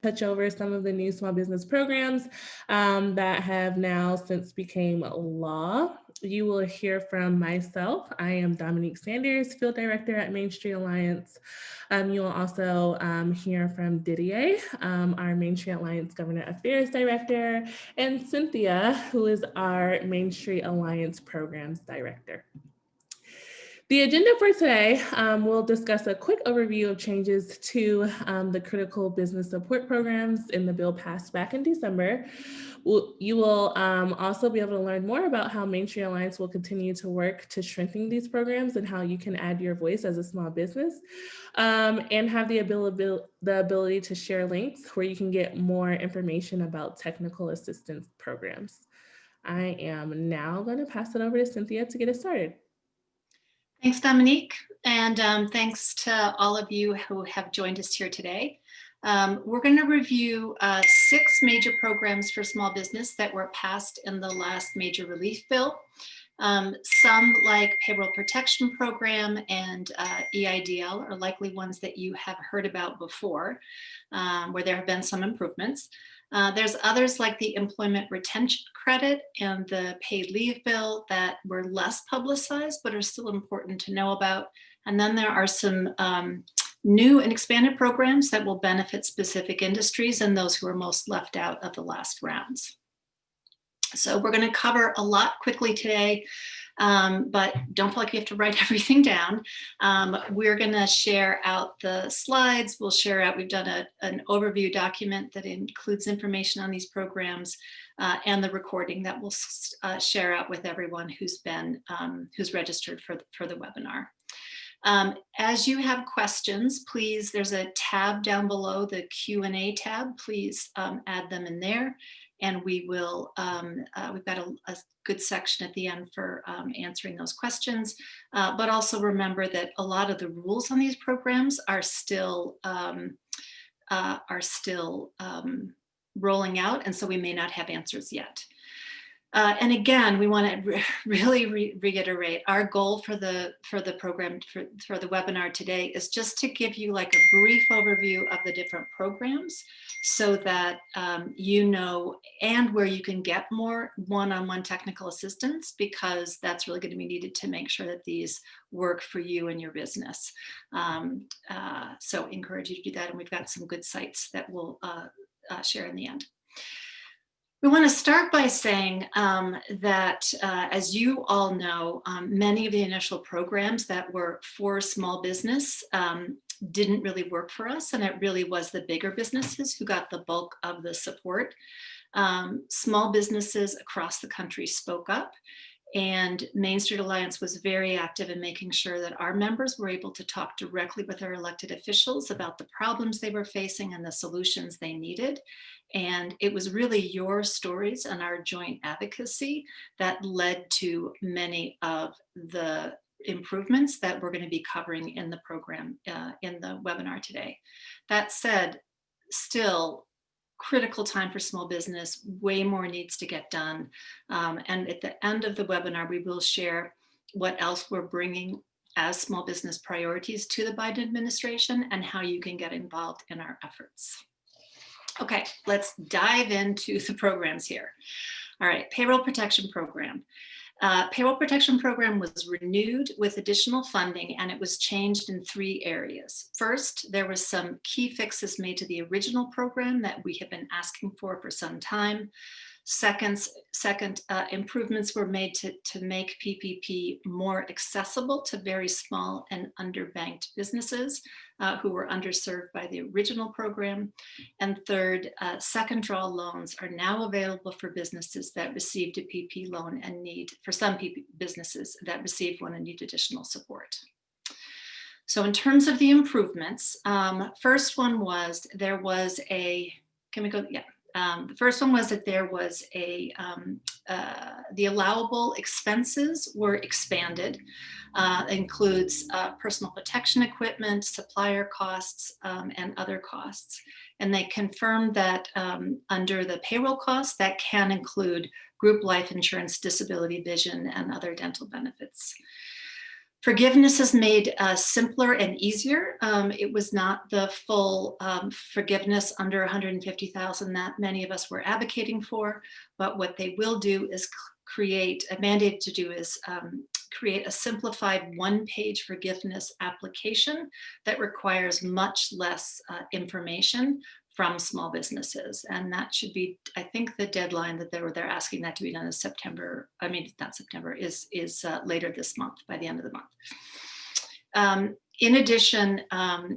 touch over some of the new small business programs that have now since became law. You will hear from myself. I am Dominique Sanders, Field Director at Main Street Alliance. You will also hear from Didier, our Main Street Alliance Government Affairs Director, and Cynthia, who is our Main Street Alliance Programs Director. The agenda for today, we'll discuss a quick overview of changes to the critical business support programs in the bill passed back in December. You will also be able to learn more about how Main Street Alliance will continue to work to strengthen these programs and how you can add your voice as a small business, and have the ability to share links where you can get more information about technical assistance programs. I am now going to pass it over to Cynthia to get us started. Thanks, Dominique, and thanks to all of you who have joined us here today. We're going to review 6 major programs for small business that were passed in the last major relief bill. Some, like Payroll Protection Program and EIDL, are likely ones that you have heard about before, where there have been some improvements. There's others like the Employment Retention Credit and the Paid Leave Bill that were less publicized, but are still important to know about. And then there are some new and expanded programs that will benefit specific industries and those who are most left out of the last rounds. So we're going to cover a lot quickly today, but don't feel like you have to write everything down. We're going to share out the slides. We'll share out, we've done an overview document that includes information on these programs and the recording that we'll share out with everyone who's registered for the webinar. As you have questions, please, there's a tab down below, the Q&A tab, please add them in there. And we will, we've got a good section at the end for answering those questions. But also remember that a lot of the rules on these programs are still rolling out, and so we may not have answers yet. And again, we want to really reiterate our goal for the program, for the webinar today, is just to give you like a brief overview of the different programs so that you know, and where you can get more one-on-one technical assistance, because that's really going to be needed to make sure that these work for you and your business. So encourage you to do that, and we've got some good sites that we'll share in the end. We want to start by saying that, as you all know, many of the initial programs that were for small business didn't really work for us, and it really was the bigger businesses who got the bulk of the support. Small businesses across the country spoke up, and Main Street Alliance was very active in making sure that our members were able to talk directly with our elected officials about the problems they were facing and the solutions they needed. And it was really your stories and our joint advocacy that led to many of the improvements that we're going to be covering in the program, in the webinar today. That said, still, critical time for small business, way more needs to get done. And at the end of the webinar, we will share what else we're bringing as small business priorities to the Biden administration and how you can get involved in our efforts. Okay, let's dive into the programs here. All right, Payroll Protection Program. Payroll Protection Program was renewed with additional funding, and it was changed in 3 areas. First, there was some key fixes made to the original program that we have been asking for some time. Second, improvements were made to make PPP more accessible to very small and underbanked businesses who were underserved by the original program. And third, second draw loans are now available for businesses that received a PP loan and need, for some PP businesses that received one and need additional support. So in terms of the improvements, first one was there was a, can we go, yeah. The first one was that there was a, the allowable expenses were expanded, includes personal protection equipment, supplier costs, and other costs. And they confirmed that under the payroll costs, that can include group life insurance, disability, vision, and other dental benefits. Forgiveness is made simpler and easier. It was not the full forgiveness under 150,000 that many of us were advocating for, but what they will do is create, a mandate to do is create a simplified one-page forgiveness application that requires much less information from small businesses. And that should be, I think the deadline that they're asking that to be done is September, I mean, not September, is later this month, by the end of the month. In addition,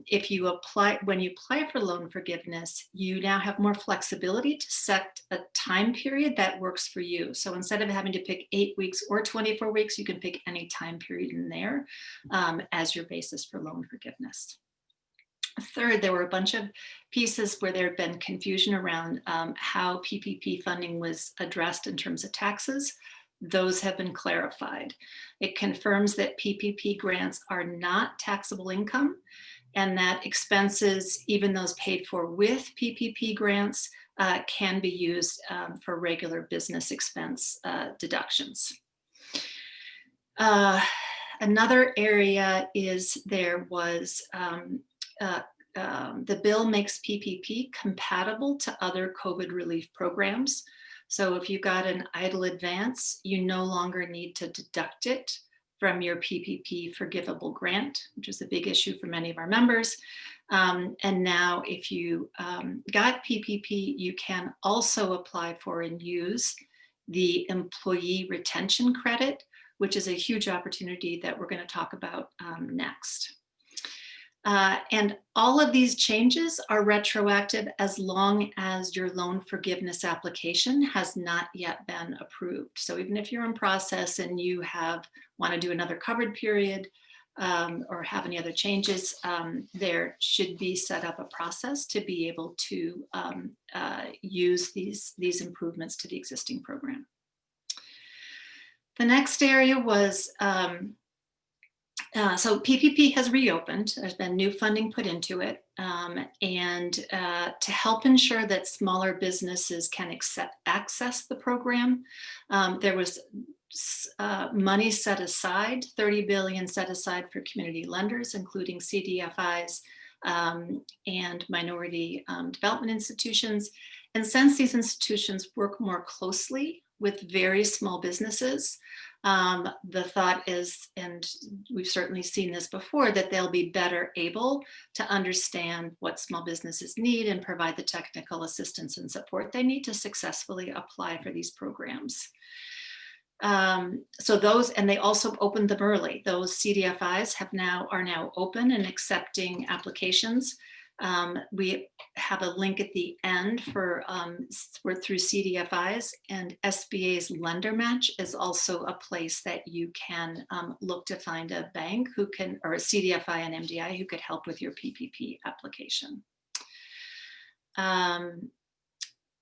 if you apply, when you apply for loan forgiveness, you now have more flexibility to set a time period that works for you. So instead of having to pick 8 weeks or 24 weeks, you can pick any time period in there as your basis for loan forgiveness. Third, there were a bunch of pieces where there had been confusion around how PPP funding was addressed in terms of taxes. Those have been clarified. It confirms that PPP grants are not taxable income and that expenses, even those paid for with PPP grants, can be used for regular business expense deductions. Another area is there was the bill makes PPP compatible to other COVID relief programs. So if you got an EIDL advance, you no longer need to deduct it from your PPP forgivable grant, which is a big issue for many of our members. And now if you got PPP, you can also apply for and use the employee retention credit, which is a huge opportunity that we're going to talk about next. And all of these changes are retroactive as long as your loan forgiveness application has not yet been approved. So even if you're in process and you want to do another covered period or have any other changes, there should be set up a process to be able to use these improvements to the existing program. The next area was so PPP has reopened. There's been new funding put into it, and to help ensure that smaller businesses can access the program, there was money set aside, 30 billion set aside for community lenders, including CDFIs and minority development institutions. And since these institutions work more closely with very small businesses, the thought is, and we've certainly seen this before, that they'll be better able to understand what small businesses need and provide the technical assistance and support they need to successfully apply for these programs. So those, and they also opened them early. Those CDFIs are now open and accepting applications. We have a link at the end for through CDFIs, and SBA's Lender Match is also a place that you can look to find a bank who can, or a CDFI and MDI who could help with your PPP application.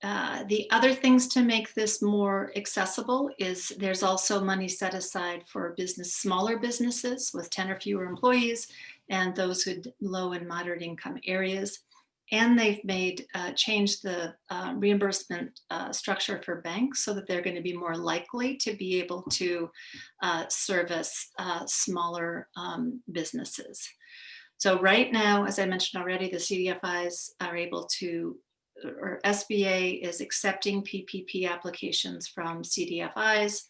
The other things to make this more accessible is there's also money set aside for smaller businesses with 10 or fewer employees and those with low and moderate income areas. And they've changed the reimbursement structure for banks so that they're going to be more likely to be able to service smaller businesses. So right now, as I mentioned already, the CDFIs are able to, or SBA is accepting PPP applications from CDFIs.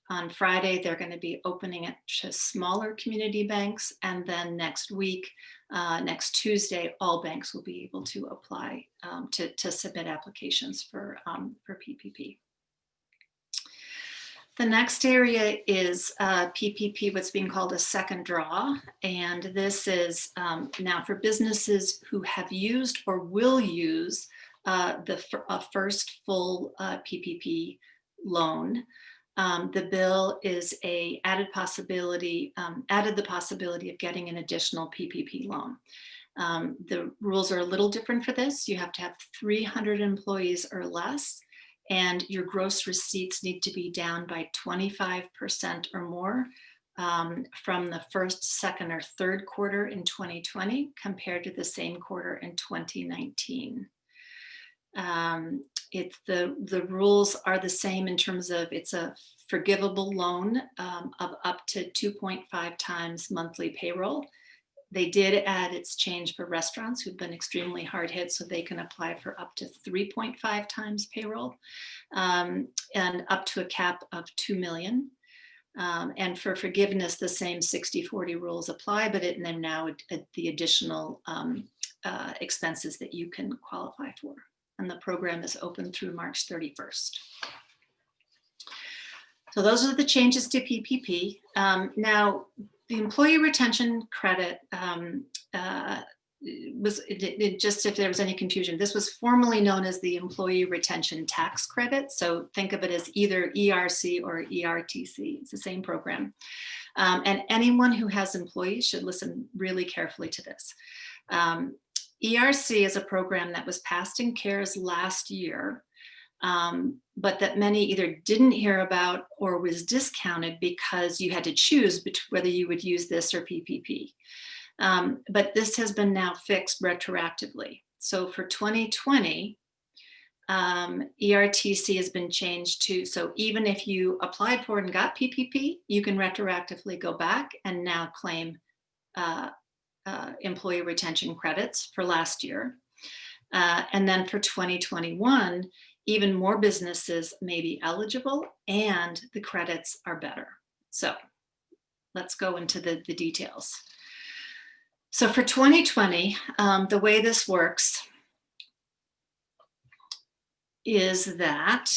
On Friday, they're going to be opening it to smaller community banks. And then next week, next Tuesday, all banks will be able to apply to submit applications for PPP. The next area is PPP, what's being called a second draw. And this is now for businesses who have used or will use the first full PPP loan. The bill is added the possibility of getting an additional PPP loan. The rules are a little different for this. You have to have 300 employees or less, and your gross receipts need to be down by 25% or more from the first, second, or third quarter in 2020 compared to the same quarter in 2019. The rules are the same in terms of it's a forgivable loan of up to 2.5 times monthly payroll. They did add its change for restaurants who've been extremely hard hit, so they can apply for up to 3.5 times payroll and up to a cap of 2 million. And for forgiveness, the same 60-40 rules apply, but it and now the additional expenses that you can qualify for. And the program is open through March 31st. So those are the changes to PPP. Now, the employee retention credit just if there was any confusion, this was formerly known as the Employee Retention Tax Credit. So think of it as either ERC or ERTC. It's the same program. And anyone who has employees should listen really carefully to this. ERC is a program that was passed in CARES last year, but that many either didn't hear about or was discounted because you had to choose whether you would use this or PPP. But this has been now fixed retroactively. So for 2020, ERTC has been changed to, so even if you applied for it and got PPP, you can retroactively go back and now claim employee retention credits for last year. And then for 2021, even more businesses may be eligible and the credits are better. So let's go into the details. So for 2020, the way this works is that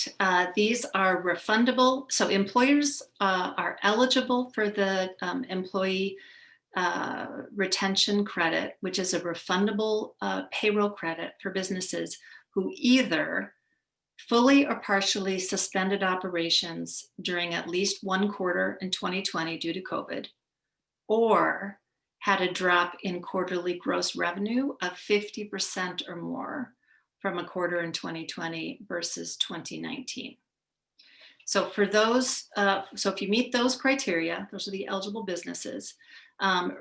these are refundable. So employers are eligible for the employee retention credit, which is a refundable payroll credit for businesses who either fully or partially suspended operations during at least one quarter in 2020 due to COVID, or had a drop in quarterly gross revenue of 50% or more from a quarter in 2020 versus 2019. So for those, so if you meet those criteria, those are the eligible businesses.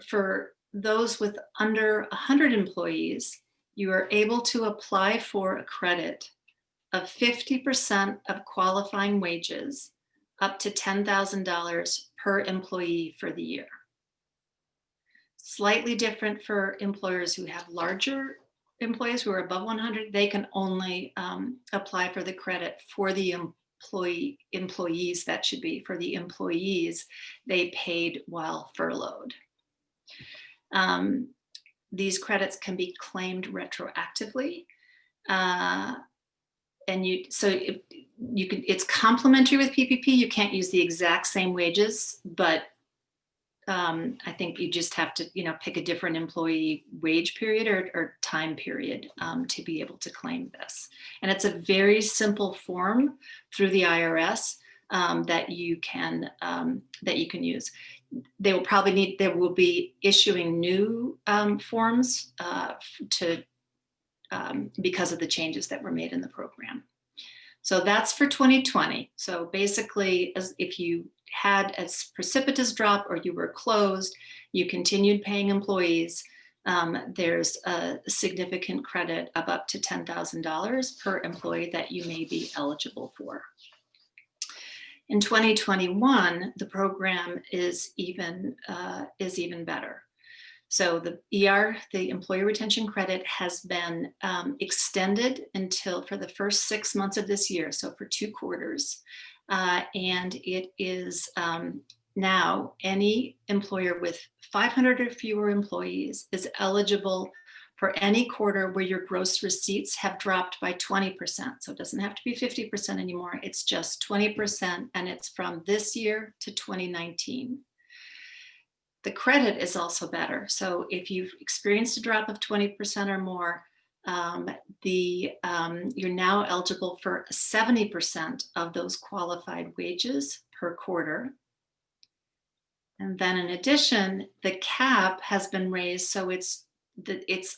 For those with under 100 employees, you are able to apply for a credit of 50% of qualifying wages up to $10,000 per employee for the year. Slightly different for employers who have larger employees who are above 100, they can only apply for the credit for the employees, that should be for the employees they paid while furloughed. These credits can be claimed retroactively. And it's complementary with PPP. You can't use the exact same wages, but I think you just have to, pick a different employee wage period or time period to be able to claim this. And it's a very simple form through the IRS that you can use. They will be issuing new forms because of the changes that were made in the program. So that's for 2020. So basically, as if you had a precipitous drop or you were closed, you continued paying employees, there's a significant credit of up to $10,000 per employee that you may be eligible for. In 2021, the program is even better. So the Employee Retention Credit, has been extended until for the first 6 months of this year, so for 2 quarters. And it is now any employer with 500 or fewer employees is eligible for any quarter where your gross receipts have dropped by 20%. So it doesn't have to be 50% anymore, it's just 20%, and it's from this year to 2019. The credit is also better. So if you've experienced a drop of 20% or more, you're now eligible for 70% of those qualified wages per quarter. And then in addition, the cap has been raised, so it's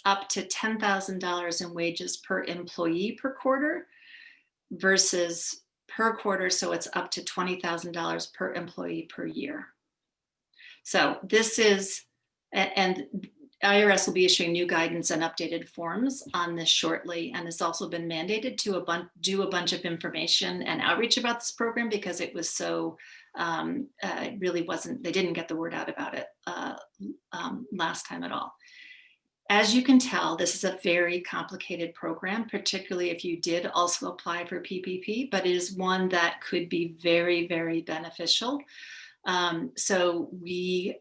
up to $10,000 in wages per employee per quarter versus per quarter, so it's up to $20,000 per employee per year. So this is, and IRS will be issuing new guidance and updated forms on this shortly, and has also been mandated to do a bunch of information and outreach about this program because it was so, it really wasn't, they didn't get the word out about it last time at all. As you can tell, this is a very complicated program, particularly if you did also apply for PPP, but it is one that could be very, very beneficial. So we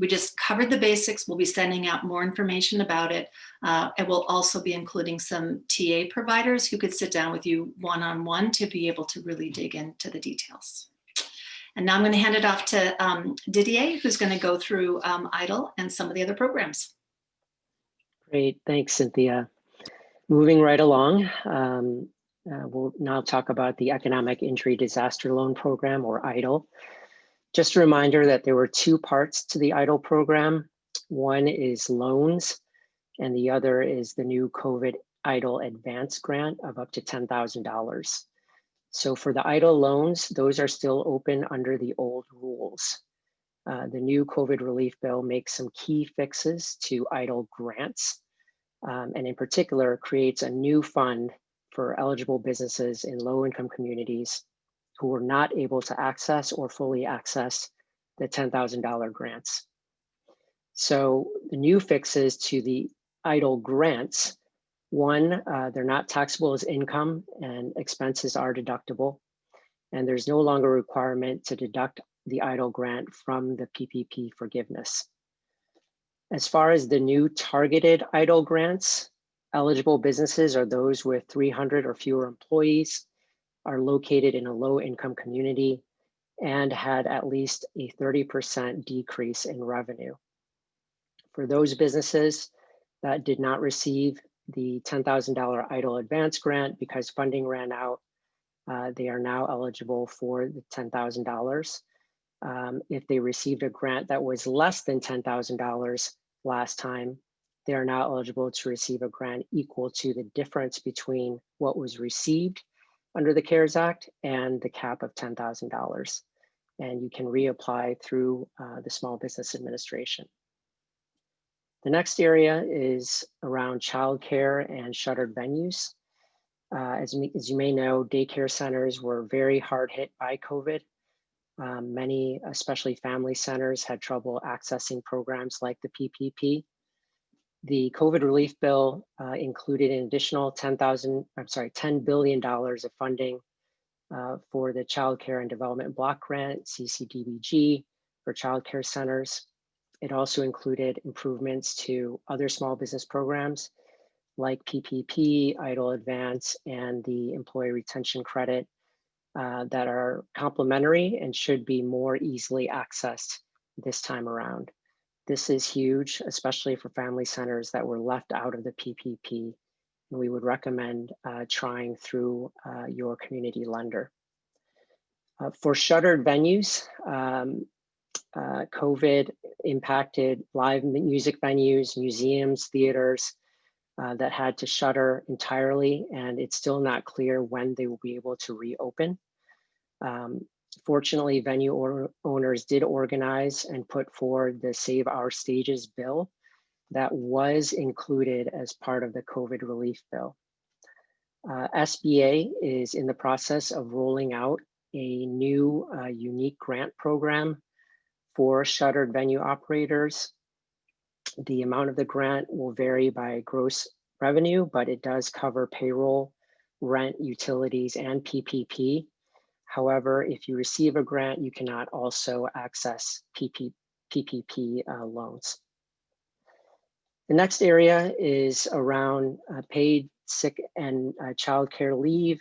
just covered the basics. We'll be sending out more information about it. And we'll also be including some TA providers who could sit down with you one-on-one to be able to really dig into the details. And now I'm going to hand it off to Didier, who's going to go through EIDL and some of the other programs. Great, thanks, Cynthia. Moving right along, we'll now talk about the Economic Injury Disaster Loan Program, or EIDL. Just a reminder that there were two parts to the EIDL program. One is loans, and the other is the new COVID EIDL Advance Grant of up to $10,000. So for the EIDL loans, those are still open under the old rules. The new COVID relief bill makes some key fixes to EIDL grants, and in particular creates a new fund for eligible businesses in low-income communities who were not able to access or fully access the $10,000 grants. So the new fixes to the EIDL grants: one, they're not taxable as income and expenses are deductible, and there's no longer a requirement to deduct the EIDL grant from the PPP Forgiveness. As far as the new targeted EIDL grants, eligible businesses are those with 300 or fewer employees, are located in a low income community, and had at least a 30% decrease in revenue. For those businesses that did not receive the $10,000 EIDL advance grant because funding ran out, they are now eligible for the $10,000. If they received a grant that was less than $10,000 last time, they are now eligible to receive a grant equal to the difference between what was received under the CARES Act and the cap of $10,000. And you can reapply through the Small Business Administration. The next area is around childcare and shuttered venues. As you may know, daycare centers were very hard hit by COVID. Many, especially family centers, had trouble accessing programs like the PPP. The COVID relief bill included an additional $10 billion of funding for the Child Care and Development Block Grant, CCDBG, for child care centers. It also included improvements to other small business programs like PPP, EIDL Advance, and the Employee Retention Credit that are complementary and should be more easily accessed this time around. This is huge, especially for family centers that were left out of the PPP. And we would recommend trying through your community lender. For shuttered venues, COVID impacted live music venues, museums, theaters that had to shutter entirely, and it's still not clear when they will be able to reopen. Fortunately, venue owners did organize and put forward the Save Our Stages bill that was included as part of the COVID relief bill. SBA is in the process of rolling out a new unique grant program for shuttered venue operators. The amount of the grant will vary by gross revenue, but it does cover payroll, rent, utilities, and PPP. However, if you receive a grant, you cannot also access PPP loans. The next area is around paid sick and child care leave.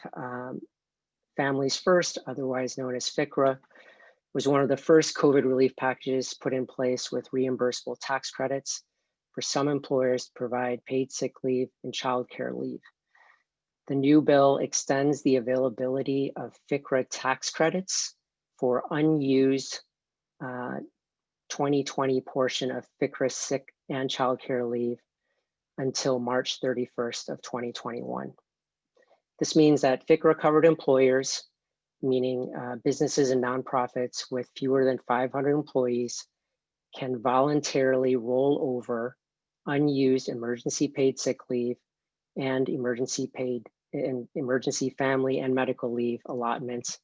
Families First, otherwise known as FICRA, was one of the first COVID relief packages put in place with reimbursable tax credits for some employers to provide paid sick leave and child care leave. The new bill extends the availability of FICRA tax credits for unused 2020 portion of FICRA sick and child care leave until March 31st of 2021. This means that FICRA covered employers, meaning businesses and nonprofits with fewer than 500 employees, can voluntarily roll over unused emergency paid sick leave and emergency family and medical leave allotments,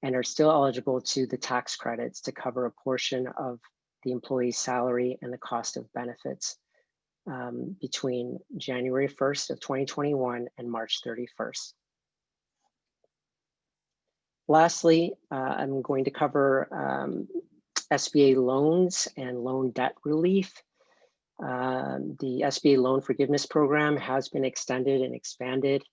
and are still eligible to the tax credits to cover a portion of the employee's salary and the cost of benefits between January 1st of 2021 and March 31st. Lastly, I'm going to cover SBA loans and loan debt relief. The SBA loan forgiveness program has been extended and expanded.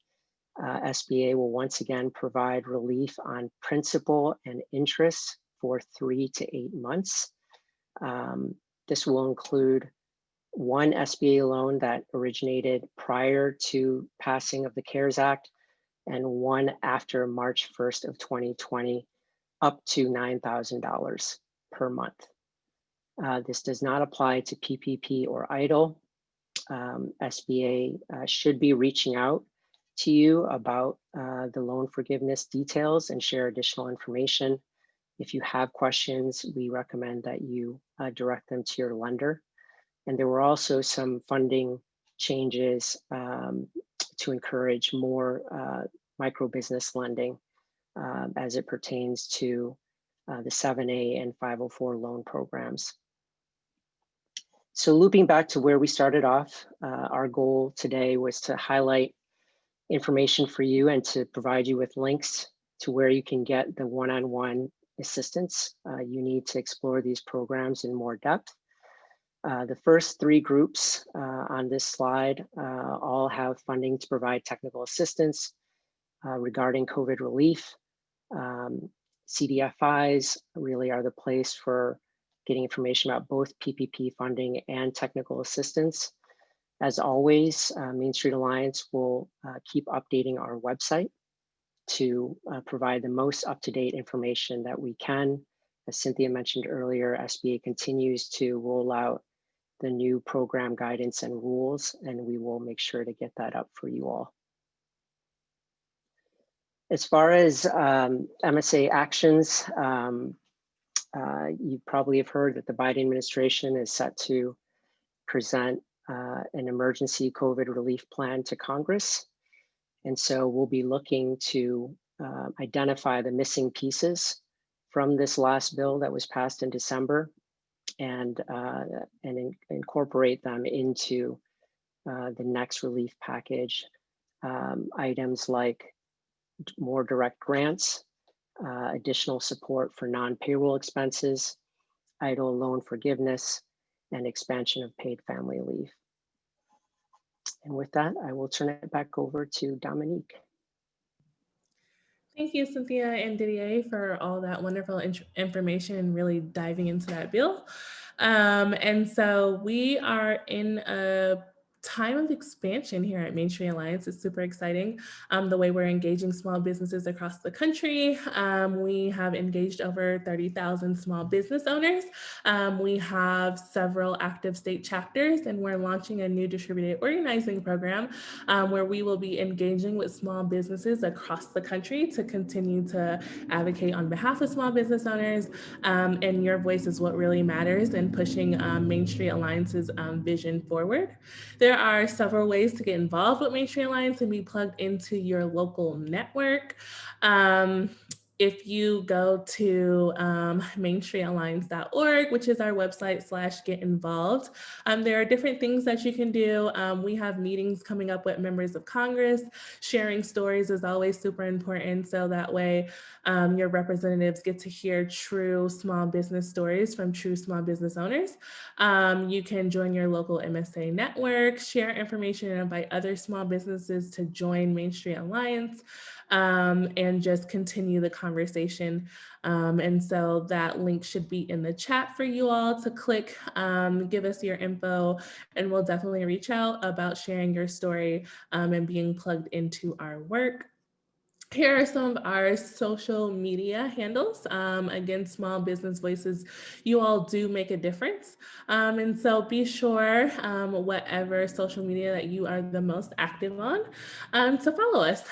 SBA will once again provide relief on principal and interest for 3 to 8 months. This will include one SBA loan that originated prior to passing of the CARES Act and one after March 1st of 2020, up to $9,000 per month. This does not apply to PPP or EIDL. SBA should be reaching out to you about the loan forgiveness details and share additional information. If you have questions, we recommend that you direct them to your lender. And there were also some funding changes to encourage more micro business lending as it pertains to the 7A and 504 loan programs. So looping back to where we started off, our goal today was to highlight information for you and to provide you with links to where you can get the one-on-one assistance you need to explore these programs in more depth. The first 3 groups on this slide all have funding to provide technical assistance regarding COVID relief. CDFIs really are the place for getting information about both PPP funding and technical assistance. As always, Main Street Alliance will keep updating our website to provide the most up-to-date information that we can. As Cynthia mentioned earlier, SBA continues to roll out the new program guidance and rules, and we will make sure to get that up for you all. As far as MSA actions, you probably have heard that the Biden administration is set to present an emergency COVID relief plan to Congress. And so we'll be looking to identify the missing pieces from this last bill that was passed in December and incorporate them into the next relief package. Items like more direct grants, additional support for non-payroll expenses, EIDL loan forgiveness, and expansion of paid family leave. And with that, I will turn it back over to Dominique. Thank you, Cynthia and Didier, for all that wonderful information and really diving into that bill. And so we are in a time of expansion here at Main Street Alliance. It's super exciting the way we're engaging small businesses across the country. We have engaged over 30,000 small business owners. We have several active state chapters, and we're launching a new distributed organizing program where we will be engaging with small businesses across the country to continue to advocate on behalf of small business owners. And your voice is what really matters in pushing Main Street Alliance's vision forward. There are several ways to get involved with Main Street Alliance and be plugged into your local network. If you go to mainstreetalliance.org, which is our website /get involved, there are different things that you can do. We have meetings coming up with members of Congress. Sharing stories is always super important. So that way your representatives get to hear true small business stories from true small business owners. You can join your local MSA network, share information, and invite other small businesses to join Main Street Alliance. And just continue the conversation. And so that link should be in the chat for you all to click, give us your info, and we'll definitely reach out about sharing your story and being plugged into our work. Here are some of our social media handles. Again, Small Business Voices, you all do make a difference. And so be sure, whatever social media that you are the most active on, to follow us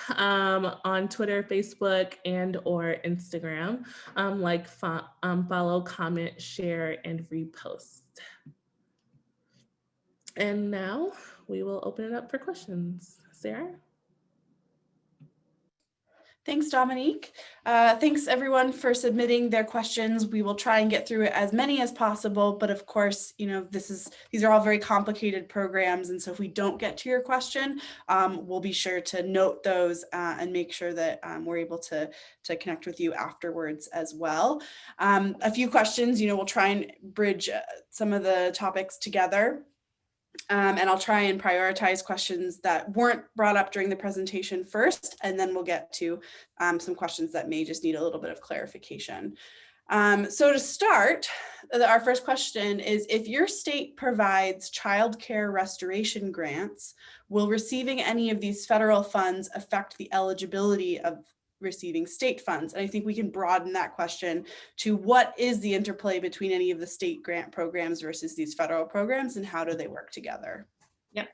on Twitter, Facebook, and or Instagram. Follow, comment, share, and repost. And now we will open it up for questions. Sarah? Thanks, Dominique. Thanks everyone for submitting their questions. We will try and get through as many as possible, but of course, you know, these are all very complicated programs. And so if we don't get to your question, we'll be sure to note those and make sure that we're able to connect with you afterwards as well. A few questions, you know, we'll try and bridge some of the topics together. And I'll try and prioritize questions that weren't brought up during the presentation first, and then we'll get to some questions that may just need a little bit of clarification. So to start, our first question is, if your state provides childcare restoration grants, will receiving any of these federal funds affect the eligibility of receiving state funds? And I think we can broaden that question to what is the interplay between any of the state grant programs versus these federal programs, and how do they work together? Yep.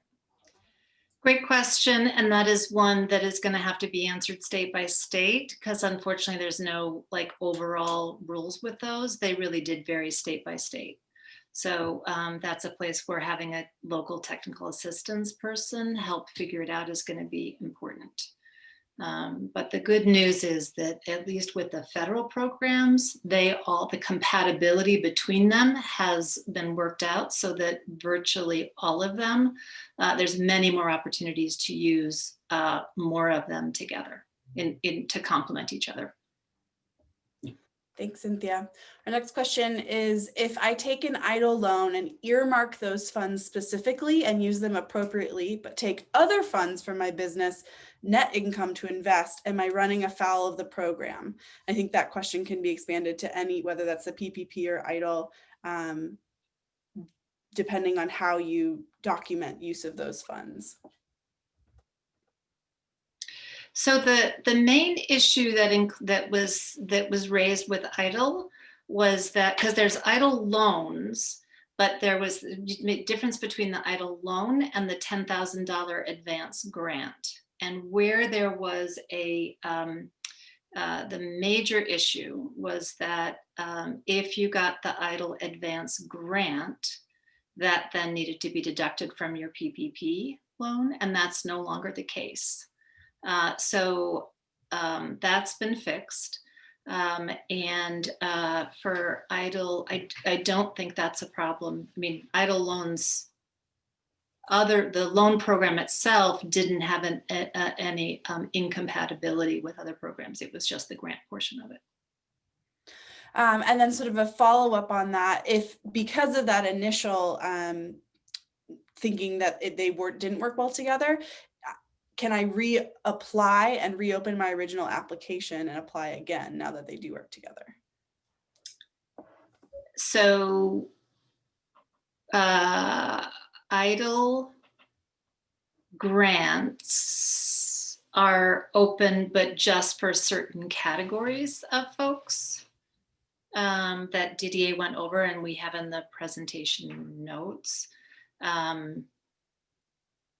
Great question. And that is one that is going to have to be answered state by state, because unfortunately there's no like overall rules with those. They really did vary state by state. So that's a place where having a local technical assistance person help figure it out is going to be important. But the good news is that at least with the federal programs, the compatibility between them has been worked out so that virtually all of them, there's many more opportunities to use more of them together to complement each other. Thanks, Cynthia. Our next question is, if I take an EIDL loan and earmark those funds specifically and use them appropriately, but take other funds from my business net income to invest, am I running afoul of the program? I think that question can be expanded to any, whether that's a PPP or EIDL, depending on how you document use of those funds. So the main issue that was raised with EIDL was that, because there's EIDL loans, but there was a difference between the EIDL loan and the $10,000 advance grant. And where there was the major issue was that if you got the EIDL advance grant, that then needed to be deducted from your PPP loan, and that's no longer the case. So that's been fixed. And for EIDL, I don't think that's a problem. I mean, EIDL loans, the loan program itself didn't have any incompatibility with other programs. It was just the grant portion of it. And then sort of a follow-up on that, if because of that initial thinking that they didn't work well together, can I reapply and reopen my original application and apply again now that they do work together? So EIDL grants are open, but just for certain categories of folks that Didier went over and we have in the presentation notes.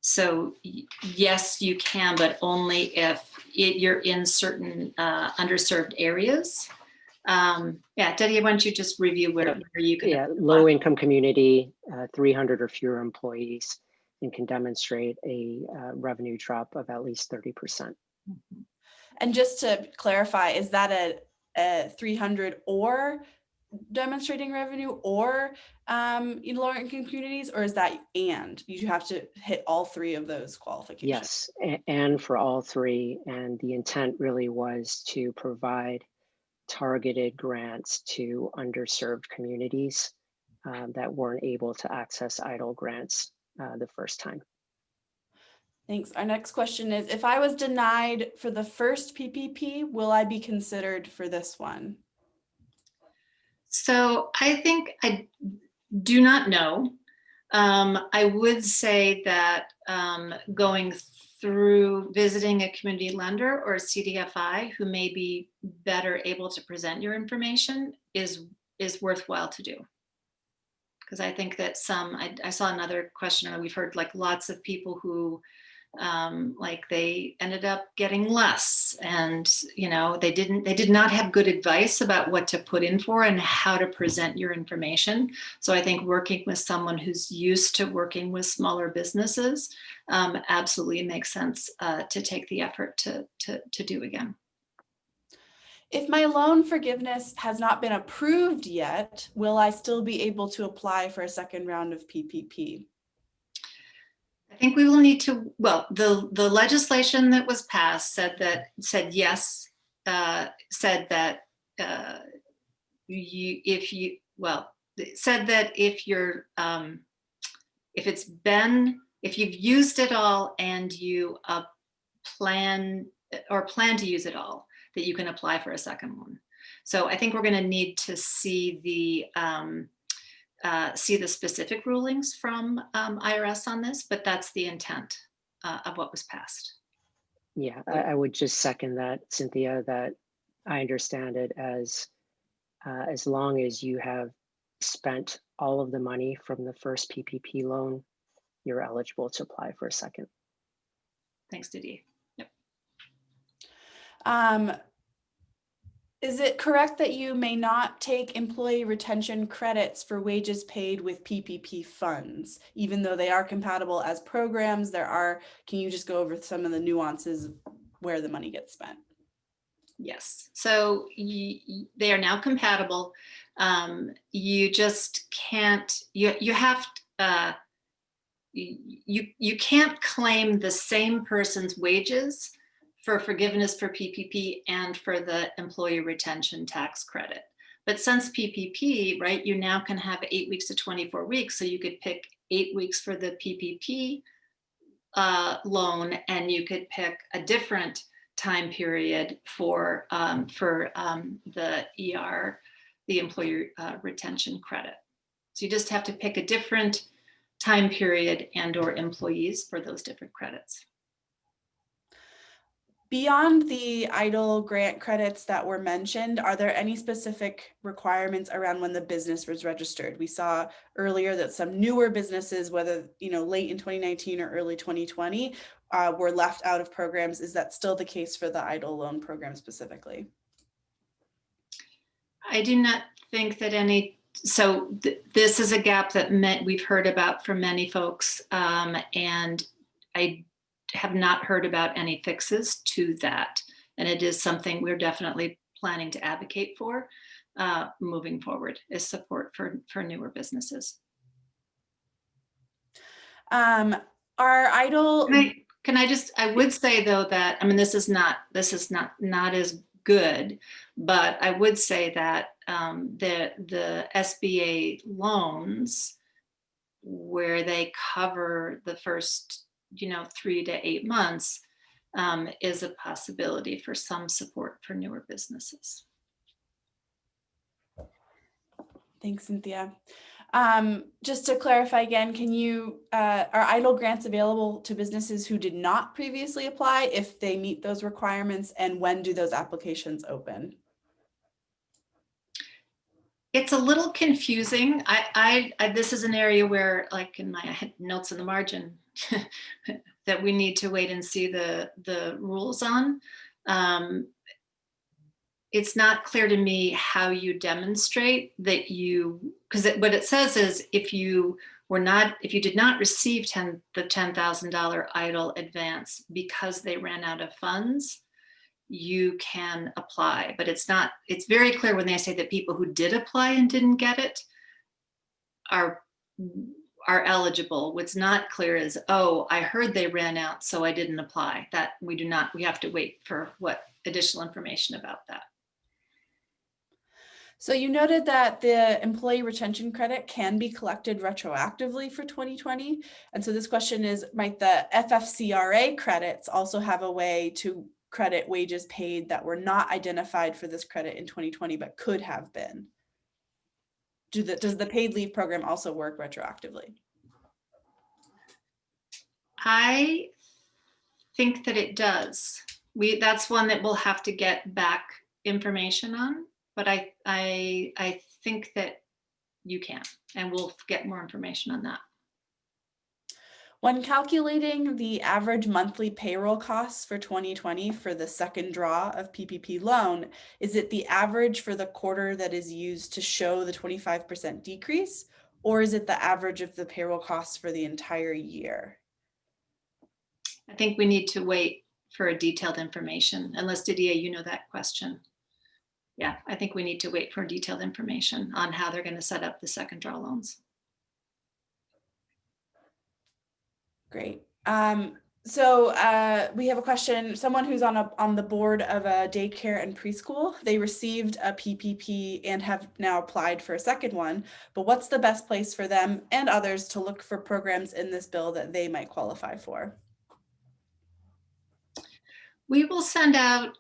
So yes, you can, but only if you're in certain underserved areas. Yeah, Didier, why don't you just review where you can. Yeah, low income community, 300 or fewer employees, and can demonstrate a revenue drop of at least 30%. And just to clarify, is that a 300 or demonstrating revenue or in lower income communities, or is that and you have to hit all three of those qualifications? Yes, and for all three. And the intent really was to provide targeted grants to underserved communities that weren't able to access EIDL grants the first time. Thanks. Our next question is, if I was denied for the first PPP, will I be considered for this one? So I think I do not know. I would say that going through visiting a community lender or a CDFI who may be better able to present your information is worthwhile to do. Because I think that I saw another questioner, we've heard like lots of people who like they ended up getting less, and you know, they did not have good advice about what to put in for and how to present your information. So I think working with someone who's used to working with smaller businesses absolutely makes sense to take the effort to do again. If my loan forgiveness has not been approved yet, will I still be able to apply for a second round of PPP? I think we will need to, well, the legislation that was passed said that if you've used it all and you plan to use it all, that you can apply for a second one. So I think we're going to need to see the specific rulings from IRS on this, but that's the intent of what was passed. Yeah, I would just second that, Cynthia, that I understand it as long as you have spent all of the money from the first PPP loan, you're eligible to apply for a second. Thanks, Didier. Yep. Is it correct that you may not take employee retention credits for wages paid with PPP funds, even though they are compatible as programs? Can you just go over some of the nuances where the money gets spent? Yes, so they are now compatible. You just can't, you can't claim the same person's wages for forgiveness for PPP and for the employee retention tax credit. But since PPP, right, you now can have 8 weeks to 24 weeks. So you could pick 8 weeks for the PPP loan, and you could pick a different time period for the ER, the employee retention credit. So you just have to pick a different time period and or employees for those different credits. Beyond the EIDL grant credits that were mentioned, are there any specific requirements around when the business was registered? We saw earlier that some newer businesses, whether late in 2019 or early 2020, were left out of programs. Is that still the case for the EIDL loan program specifically? I do not think that any. So this is a gap that we've heard about from many folks, and I have not heard about any fixes to that. And it is something we're definitely planning to advocate for moving forward, is support for newer businesses. Our EIDL. I would say though that, I mean, this is not as good, but I would say that the SBA loans, where they cover the first 3 to 8 months, is a possibility for some support for newer businesses. Thanks, Cynthia. Just to clarify again, are EIDL grants available to businesses who did not previously apply if they meet those requirements, and when do those applications open? It's a little confusing. This is an area where, like in my notes in the margin, that we need to wait and see the rules on. It's not clear to me how you demonstrate that because what it says is if you did not receive the $10,000 EIDL advance because they ran out of funds, you can apply. But it's very clear when they say that people who did apply and didn't get it are eligible. What's not clear is, oh, I heard they ran out, so I didn't apply. That we have to wait for additional information about that. So you noted that the employee retention credit can be collected retroactively for 2020. And so this question is, might the FFCRA credits also have a way to credit wages paid that were not identified for this credit in 2020, but could have been? Does the paid leave program also work retroactively? I think that it does. That's one that we'll have to get back information on, but I think that you can, and we'll get more information on that. When calculating the average monthly payroll costs for 2020 for the second draw of PPP loan, is it the average for the quarter that is used to show the 25% decrease, or is it the average of the payroll costs for the entire year? I think we need to wait for a detailed information, unless Didier, you know that question. Yeah, I think we need to wait for detailed information on how they're going to set up the second draw loans. Great. So we have a question. Someone who's on the board of a daycare and preschool, they received a PPP and have now applied for a second one, but what's the best place for them and others to look for programs in this bill that they might qualify for? We will send out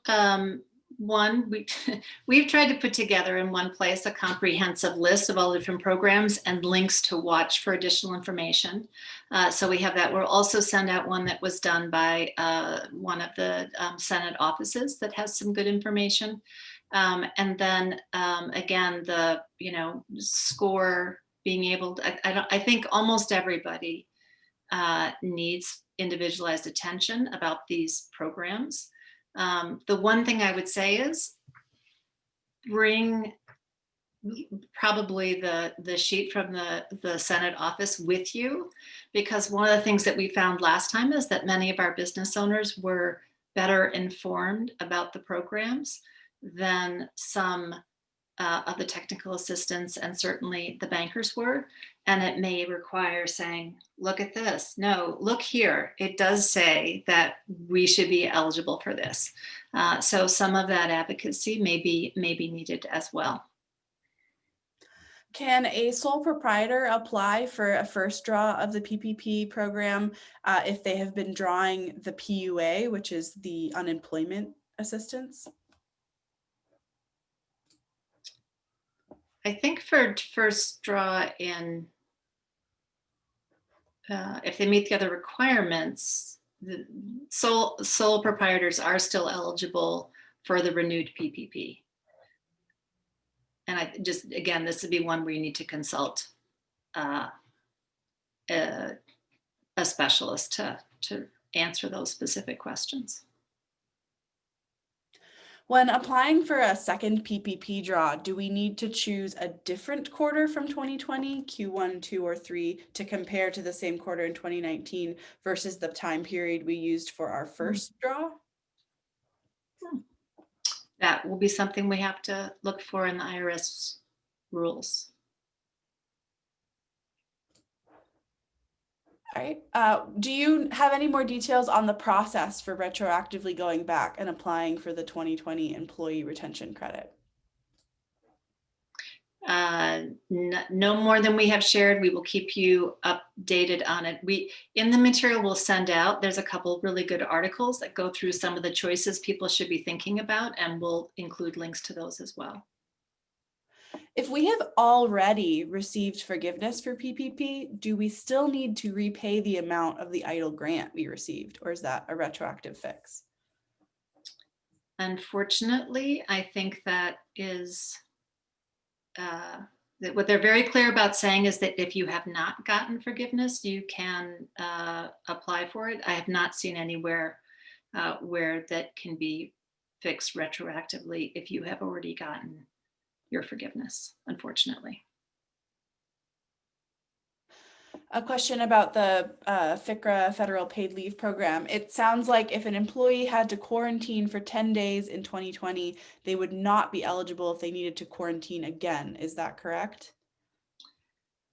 we've tried to put together in one place a comprehensive list of all the different programs and links to watch for additional information. So we have that. We'll also send out one that was done by one of the Senate offices that has some good information. And then again, the score being able to, I think almost everybody needs individualized attention about these programs. The one thing I would say is bring probably the sheet from the Senate office with you, because one of the things that we found last time is that many of our business owners were better informed about the programs than some of the technical assistants and certainly the bankers were. And it may require saying, look at this. No, look here. It does say that we should be eligible for this. So some of that advocacy may be needed as well. Can a sole proprietor apply for a first draw of the PPP program if they have been drawing the PUA, which is the unemployment assistance? I think for first draw in, if they meet the other requirements, the sole proprietors are still eligible for the renewed PPP. And I just, again, this would be one where you need to consult a specialist to answer those specific questions. When applying for a second PPP draw, do we need to choose a different quarter from 2020, Q1, 2, or 3, to compare to the same quarter in 2019 versus the time period we used for our first draw? That will be something we have to look for in the IRS rules. All right. Do you have any more details on the process for retroactively going back and applying for the 2020 employee retention credit? No more than we have shared. We will keep you updated on it. In the material we'll send out, there's a couple really good articles that go through some of the choices people should be thinking about, and we'll include links to those as well. If we have already received forgiveness for PPP, do we still need to repay the amount of the EIDL grant we received, or is that a retroactive fix? Unfortunately, I think that is that what they're very clear about saying is that if you have not gotten forgiveness, you can apply for it. I have not seen anywhere where that can be fixed retroactively if you have already gotten your forgiveness, unfortunately. A question about the FICA federal paid leave program. It sounds like if an employee had to quarantine for 10 days in 2020, they would not be eligible if they needed to quarantine again. Is that correct?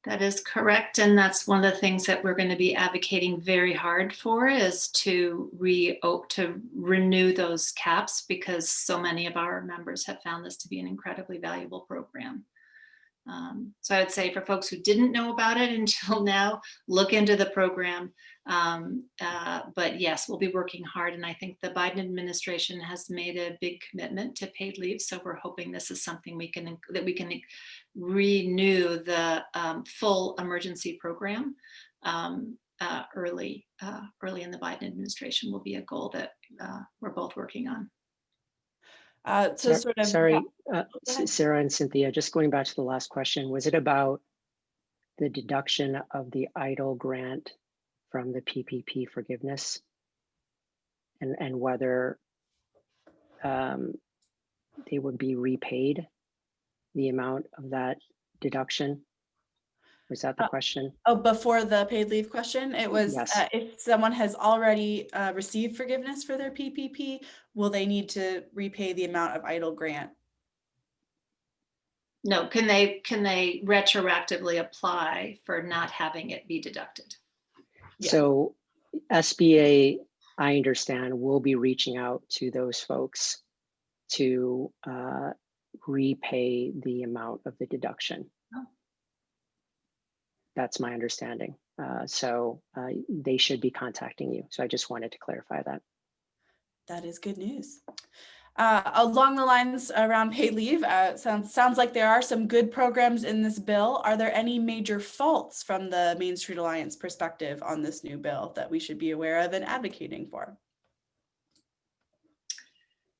That is correct. And that's one of the things that we're going to be advocating very hard for, is to renew those caps, because so many of our members have found this to be an incredibly valuable program. So I'd say for folks who didn't know about it until now, look into the program. But yes, we'll be working hard. And I think the Biden administration has made a big commitment to paid leave. So we're hoping this is something we can renew the full emergency program early in the Biden administration will be a goal that we're both working on. So sort of, sorry, go ahead. Sarah and Cynthia, just going back to the last question, was it about the deduction of the EIDL grant from the PPP forgiveness and whether they would be repaid the amount of that deduction? Was that the question? Oh, before the paid leave question, it was Yes. if someone has already received forgiveness for their PPP, will they need to repay the amount of EIDL grant? No, can they retroactively apply for not having it be deducted? Yeah. So SBA, I understand, will be reaching out to those folks to repay the amount of the deduction. Oh. That's my understanding. So they should be contacting you. So I just wanted to clarify that. That is good news. Along the lines around paid leave, sounds like there are some good programs in this bill. Are there any major faults from the Main Street Alliance perspective on this new bill that we should be aware of and advocating for?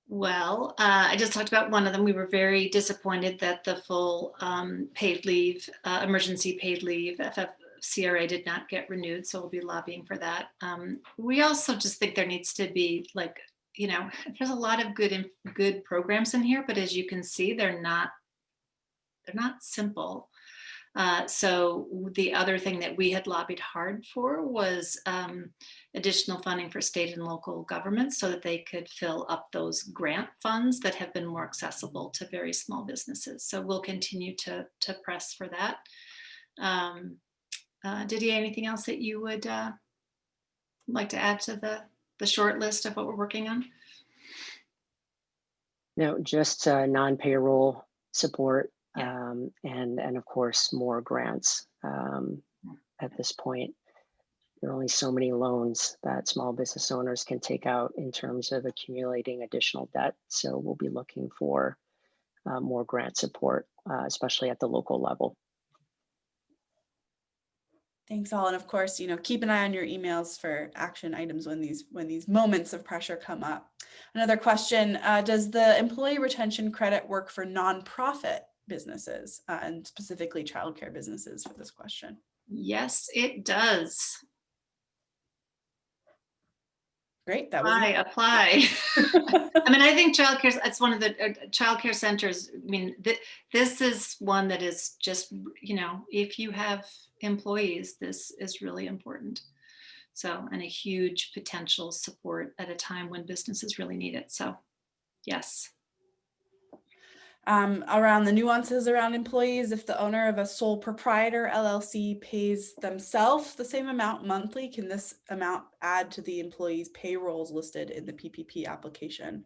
Well, I just talked about one of them. We were very disappointed that the full paid leave, emergency paid leave, FFCRA did not get renewed, so we'll be lobbying for that. We also just think there needs to be, like, you know, there's a lot of good programs in here, but as you can see, they're not simple. So the other thing that we had lobbied hard for was additional funding for state and local governments so that they could fill up those grant funds that have been more accessible to very small businesses. So we'll continue to press for that. Didier, anything else that you would like to add to the short list of what we're working on? No, just non-payroll support. Yeah. And of course, more grants. At this point, there are only so many loans that small business owners can take out in terms of accumulating additional debt. So we'll be looking for more grant support, especially at the local level. Thanks all, and of course, you know, keep an eye on your emails for action items when these moments of pressure come up. Another question: does the employee retention credit work for nonprofit businesses and specifically childcare businesses for this question? Yes, it does. Great, that was apply. I mean, I think childcare, it's one of the childcare centers. I mean, this is one that is just, you know, if you have employees, this is really important. So, and a huge potential support at a time when businesses really need it. So, yes. Around the nuances around employees, if the owner of a sole proprietor LLC pays themselves the same amount monthly, can this amount add to the employee's payrolls listed in the PPP application?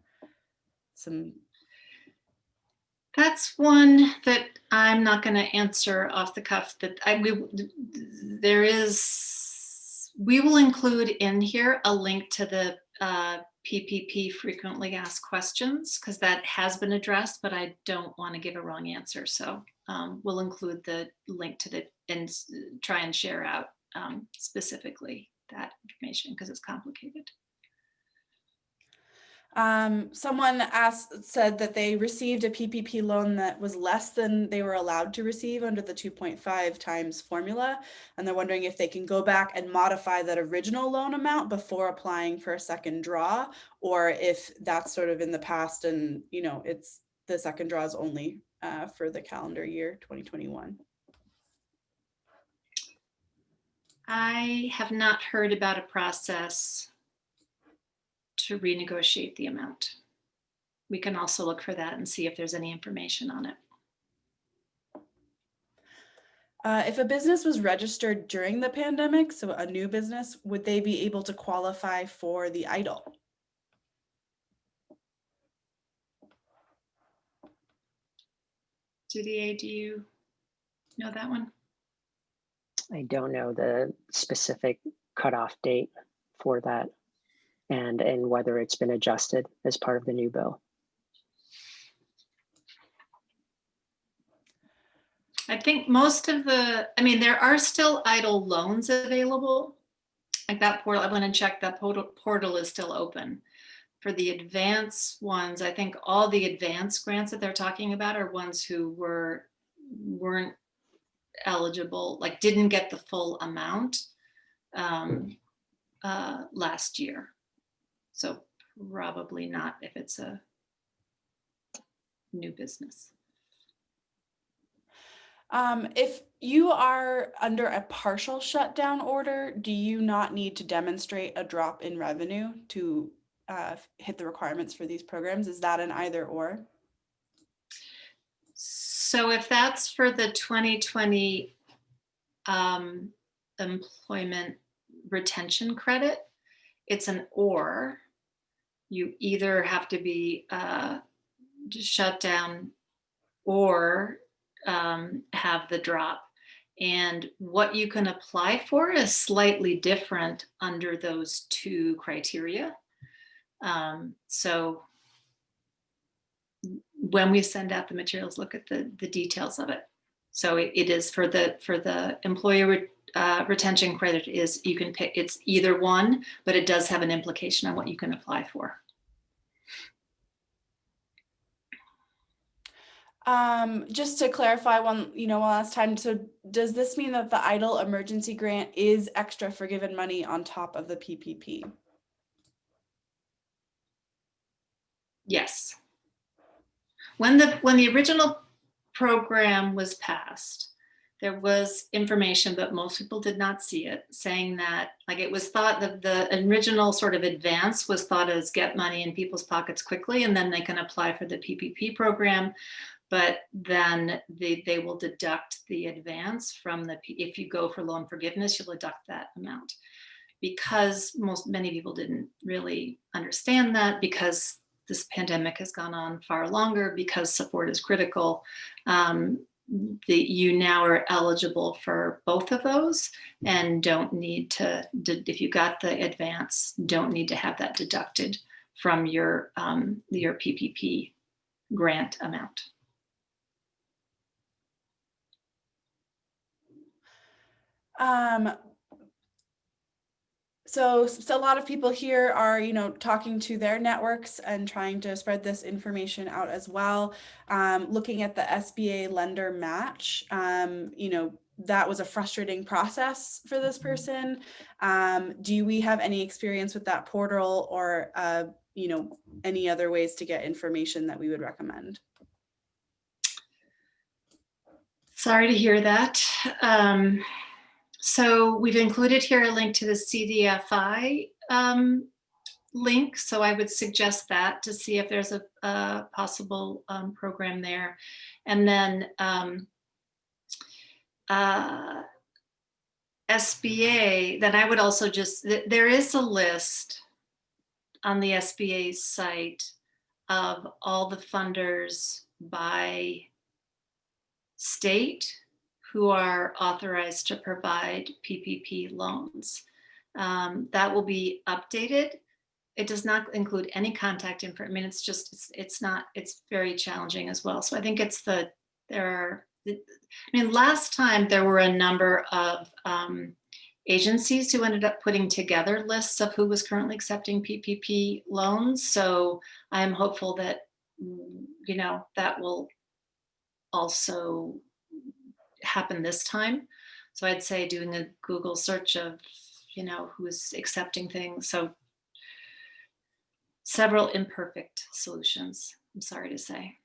That's one that I'm not going to answer off the cuff. That we will include in here a link to the PPP frequently asked questions, because that has been addressed, but I don't want to give a wrong answer. So we'll include the link to and try and share out specifically that information, because it's complicated. Someone said that they received a PPP loan that was less than they were allowed to receive under the 2.5 times formula. And they're wondering if they can go back and modify that original loan amount before applying for a second draw, or if that's sort of in the past and, you know, it's the second draw is only for the calendar year 2021. I have not heard about a process to renegotiate the amount. We can also look for that and see if there's any information on it. If a business was registered during the pandemic, so a new business, would they be able to qualify for the EIDL? Didier, do you know that one? I don't know the specific cutoff date for that, and whether it's been adjusted as part of the new bill. I think most of I mean, there are still EIDL loans available. like that portal, I went and checked, that portal is still open. For the advance ones, I think all the advance grants that they're talking about are ones who weren't eligible, like didn't get the full amount last year. So probably not if it's a new business. If you are under a partial shutdown order, do you not need to demonstrate a drop in revenue to hit the requirements for these programs? Is that an either or? So if that's for the 2020 employment retention credit, it's an or. You either have to be shut down or have the drop. And what you can apply for is slightly different under those two criteria. So when we send out the materials, look at the details of it. So it is for the employee retention credit is, you can pick, it's either one, but it does have an implication on what you can apply for. Just to clarify one last time, so does this mean that the EIDL emergency grant is extra forgiven money on top of the PPP? Yes. When the original program was passed, there was information, but most people did not see it, saying that, like, it was thought that the original sort of advance was thought as get money in people's pockets quickly, and then they can apply for the PPP program. But then they will deduct the advance from if you go for loan forgiveness, you'll deduct that amount. Because many people didn't really understand that, because this pandemic has gone on far longer, because support is critical, you now are eligible for both of those and don't need to, if you got the advance, don't need to have that deducted from your PPP grant amount. So a lot of people here are, talking to their networks and trying to spread this information out as well. Looking at the SBA lender match, that was a frustrating process for this person. Do we have any experience with that portal, or, any other ways to get information that we would recommend? Sorry to hear that. So we've included here a link to the CDFI link. So I would suggest that to see if there's a possible program there. And then SBA, then I would also there is a list on the SBA site of all the funders by state who are authorized to provide PPP loans. That will be updated. It does not include any contact information. I mean, it's very challenging as well. So I think last time there were a number of agencies who ended up putting together lists of who was currently accepting PPP loans. So I'm hopeful that, that will also happen this time. So I'd say doing a Google search of, who's accepting things. So several imperfect solutions, I'm sorry to say.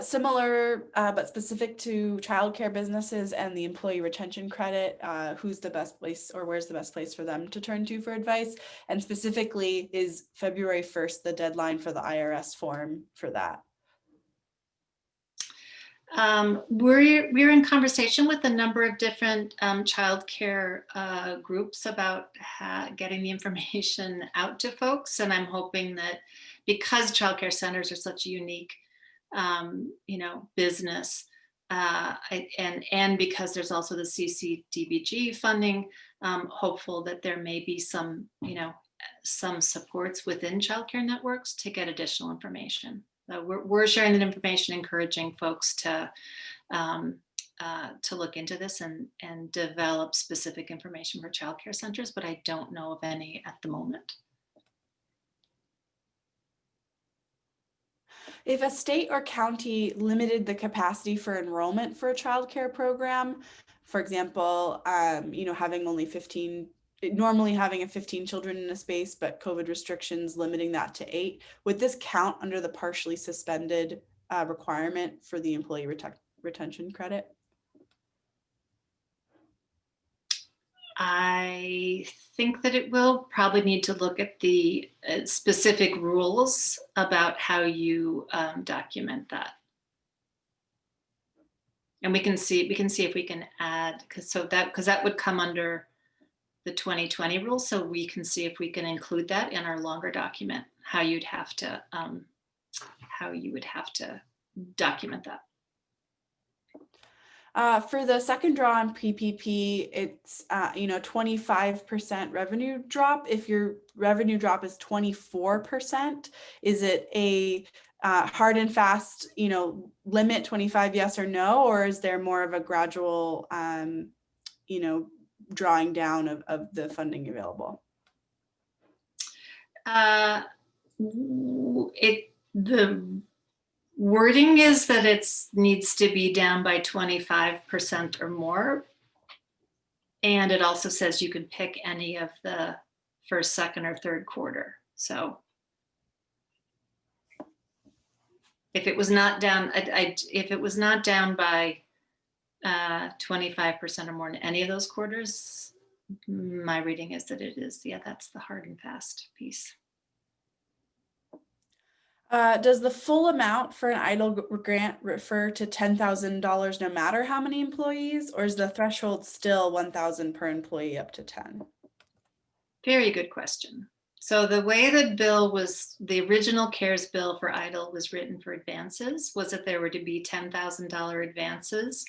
Similar, but specific to childcare businesses and the employee retention credit, who's the best place, or where's the best place for them to turn to for advice? And specifically, is February 1st the deadline for the IRS form for that? We're in conversation with a number of different childcare groups about getting the information out to folks, and I'm hoping that, because childcare centers are such a unique, business, and because there's also the CCDBG funding, hopeful that there may be some supports within childcare networks to get additional information. We're sharing that information, encouraging folks to to look into this and develop specific information for childcare centers, but I don't know of any at the moment. If a state or county limited the capacity for enrollment for a childcare program, for example, having only 15, normally having 15 children in a space, but COVID restrictions limiting that to 8, would this count under the partially suspended requirement for the employee retention credit? I think that it will probably need to look at the specific rules about how you document that. And we can see if we can add, because that would come under the 2020 rules. So we can see if we can include that in our longer document, how you would have to document that. For the second draw on PPP, it's 25% revenue drop. If your revenue drop is 24%, is it a hard and fast, limit 25 yes or no, or is there more of a gradual, drawing down of the funding available? The wording is that it needs to be down by 25% or more. And it also says you can pick any of the first, second, or third quarter. So if it was not down, if it was not down by 25% or more in any of those quarters, my reading is that it is, that's the hard and fast piece. Does the full amount for an EIDL grant refer to $10,000 no matter how many employees, or is the threshold still 1,000 per employee up to 10? Very good question. So the way the bill was, the original CARES bill for EIDL was written for advances, was that there were to be $10,000 advances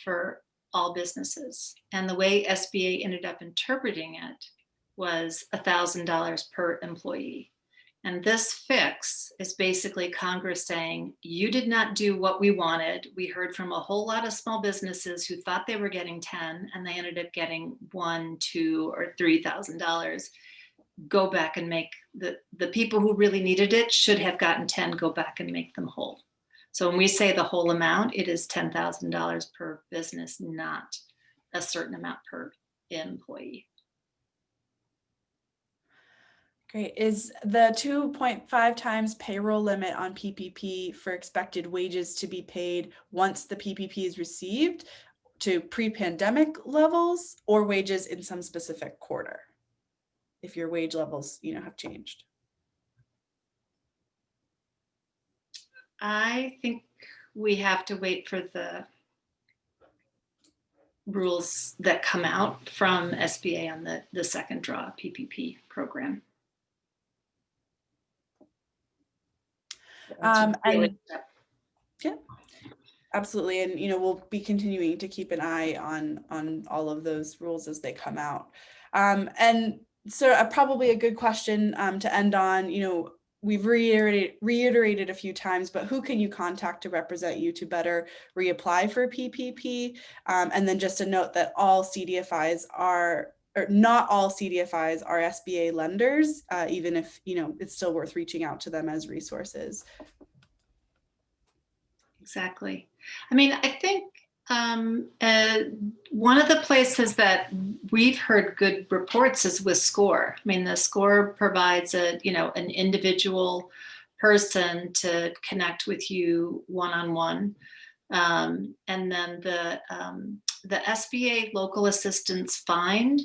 for all businesses. And the way SBA ended up interpreting it was $1,000 per employee. And this fix is basically Congress saying, you did not do what we wanted. We heard from a whole lot of small businesses who thought they were getting 10 and they ended up getting $1,000, $2,000, or $3,000. Go back and make the people who really needed it should have gotten 10, go back and make them whole. So when we say the whole amount, it is $10,000 per business, not a certain amount per employee. Great. Is the 2.5 times payroll limit on PPP for expected wages to be paid once the PPP is received to pre-pandemic levels, or wages in some specific quarter, if your wage levels, have changed? I think we have to wait for the rules that come out from SBA on the second draw PPP program. Yeah, absolutely. And, we'll be continuing to keep an eye on all of those rules as they come out. And so probably a good question to end on, we've reiterated a few times, but who can you contact to represent you to better reapply for PPP? And then just a note that all CDFIs are, or not all CDFIs are SBA lenders, even if, it's still worth reaching out to them as resources. Exactly. I mean, I think one of the places that we've heard good reports is with SCORE. I mean, the SCORE provides an individual person to connect with you one-on-one. And then the SBA Local Assistance Find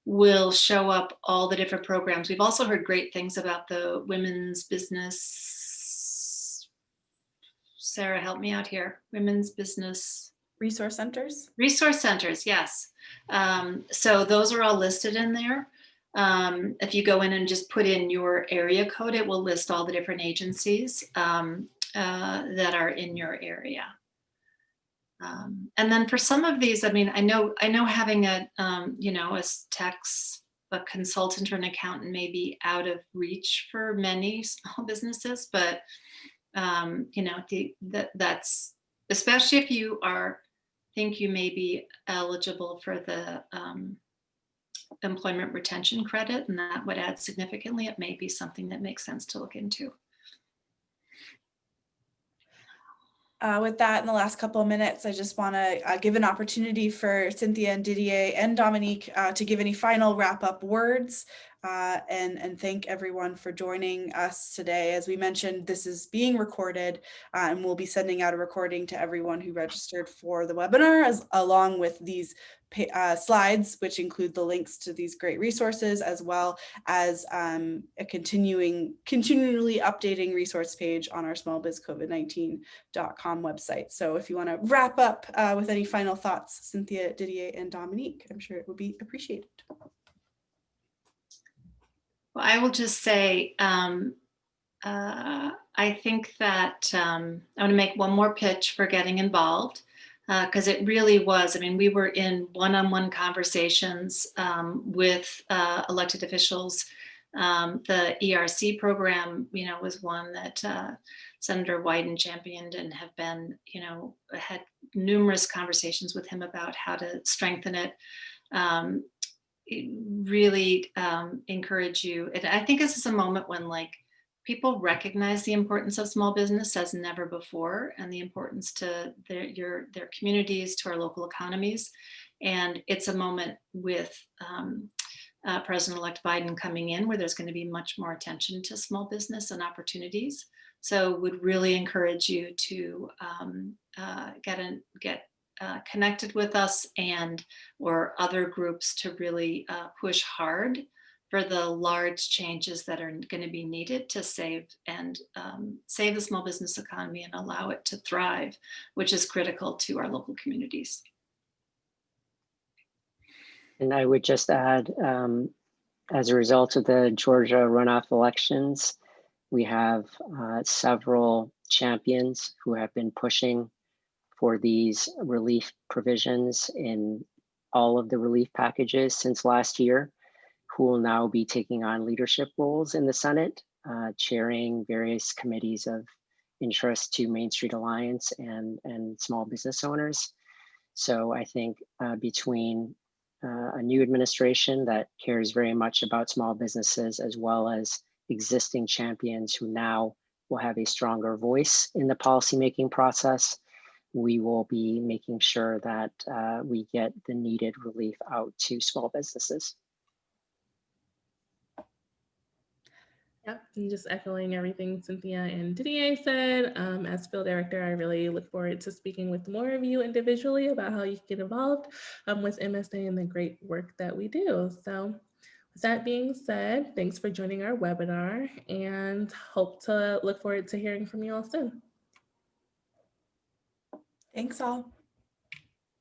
will show up all the different programs. We've also heard great things about the women's business. Sarah, help me out here. Women's business. Resource centers? Resource centers, yes. So those are all listed in there. If you go in and just put in your area code, it will list all the different agencies that are in your area. And then for some of these, I mean, I know having a consultant or an accountant may be out of reach for many small businesses, but that's especially if you think you may be eligible for the employment retention credit, and that would add significantly. It may be something that makes sense to look into. With that, in the last couple of minutes, I just want to give an opportunity for Cynthia and Didier and Dominique to give any final wrap-up words and thank everyone for joining us today. As we mentioned, this is being recorded and we'll be sending out a recording to everyone who registered for the webinar, along with these slides, which include the links to these great resources, as well as a continually updating resource page on our smallbizcovid19.com website. So if you want to wrap up with any final thoughts, Cynthia, Didier, and Dominique, I'm sure it would be appreciated. Well, I will just say, I think that I want to make one more pitch for getting involved. Because it really was, I mean, we were in one-on-one conversations with elected officials. The ERC program, was one that Senator Wyden championed, and have been, had numerous conversations with him about how to strengthen it. Really encourage you. And I think this is a moment when people recognize the importance of small business as never before, and the importance to their communities, to our local economies. And it's a moment with President-elect Biden coming in where there's going to be much more attention to small business and opportunities. So would really encourage you to get connected with us or other groups to really push hard for the large changes that are going to be needed to save the small business economy and allow it to thrive, which is critical to our local communities. And I would just add, as a result of the Georgia runoff elections, we have several champions who have been pushing for these relief provisions in all of the relief packages since last year, who will now be taking on leadership roles in the Senate, chairing various committees of interest to Main Street Alliance and small business owners. So I think between a new administration that cares very much about small businesses, as well as existing champions who now will have a stronger voice in the policymaking process, we will be making sure that we get the needed relief out to small businesses. Yep, and just echoing everything Cynthia and Didier said, as field director, I really look forward to speaking with more of you individually about how you can get involved with MSA and the great work that we do. So with that being said, thanks for joining our webinar, and hope to look forward to hearing from you all soon. Thanks all.